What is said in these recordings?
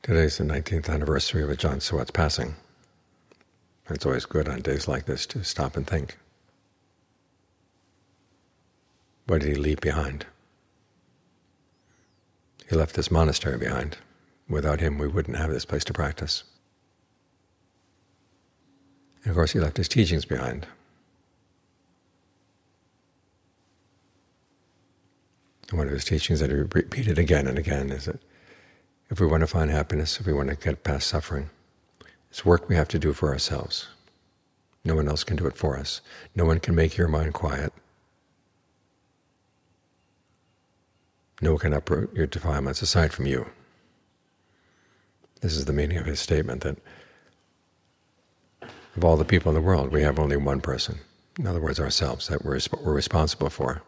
Today's the 19th anniversary of Ajjan Suwat'S passing. It's always good on days like this to stop and think. What did he leave behind? He left this monastery behind. Without him, we wouldn't have this place to practice. And of course, he left his teachings behind. And one of his teachings that he repeated again and again is that if we want to find happiness, if we want to get past suffering, it's work we have to do for ourselves. No one else can do it for us. No one can make your mind quiet. No one can uproot your defilements aside from you. This is the meaning of his statement, that of all the people in the world, we have only one person, in other words, ourselves, that we're responsible for,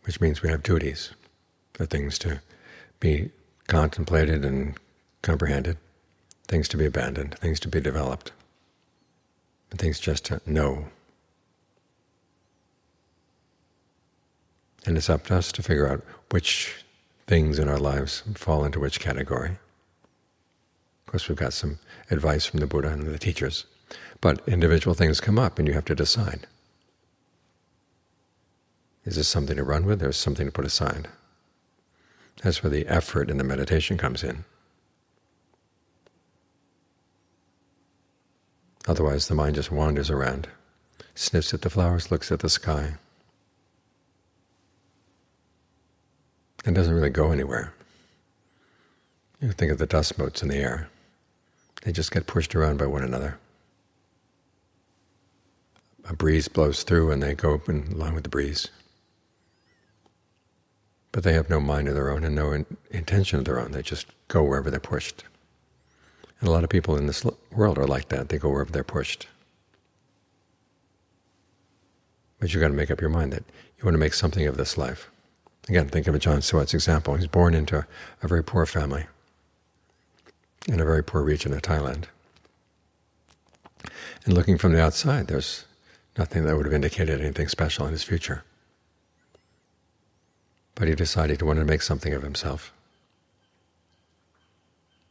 which means we have duties, for things to be contemplated and comprehended, things to be abandoned, things to be developed, and things just to know. And it's up to us to figure out which things in our lives fall into which category. Of course, we've got some advice from the Buddha and the teachers, but individual things come up and you have to decide. Is this something to run with or is something to put aside? That's where the effort in the meditation comes in. Otherwise, the mind just wanders around, sniffs at the flowers, looks at the sky, and doesn't really go anywhere. You think of the dust motes in the air. They just get pushed around by one another. A breeze blows through and they go up along with the breeze. But they have no mind of their own and no intention of their own. They just go wherever they're pushed. And a lot of people in this world are like that. They go wherever they're pushed. But you've got to make up your mind that you want to make something of this life. Again, think of Ajjan Suwat's example. He's born into a very poor family in a very poor region of Thailand. And looking from the outside, there's nothing that would have indicated anything special in his future. But he decided he wanted to make something of himself.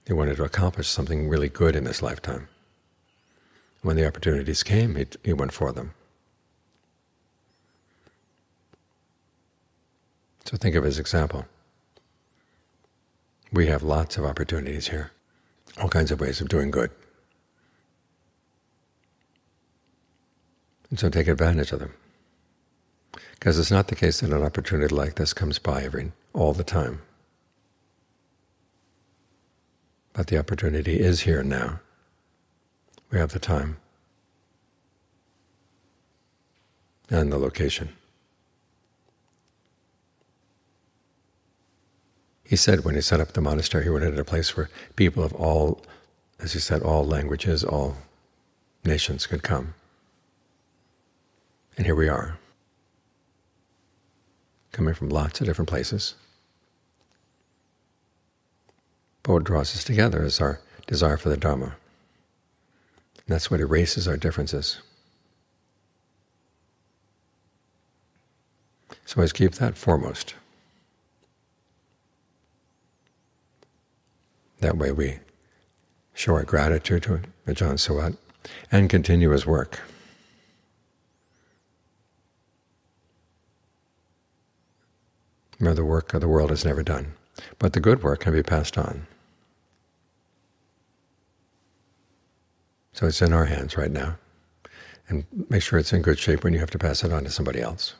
He wanted to accomplish something really good in this lifetime. When the opportunities came, he went for them. So think of his example. We have lots of opportunities here, all kinds of ways of doing good. And so take advantage of them. Because it's not the case that an opportunity like this comes by all the time. But the opportunity is here and now. We have the time and the location. He said when he set up the monastery, he wanted a place where people of all, as he said, all languages, all nations could come. And here we are, coming from lots of different places. But what draws us together is our desire for the Dhamma. And that's what erases our differences. So always keep that foremost. That way we show our gratitude to Ajjan Suwat and continue his work. Remember, the work of the world is never done, but the good work can be passed on. So it's in our hands right now, and make sure it's in good shape when you have to pass it on to somebody else.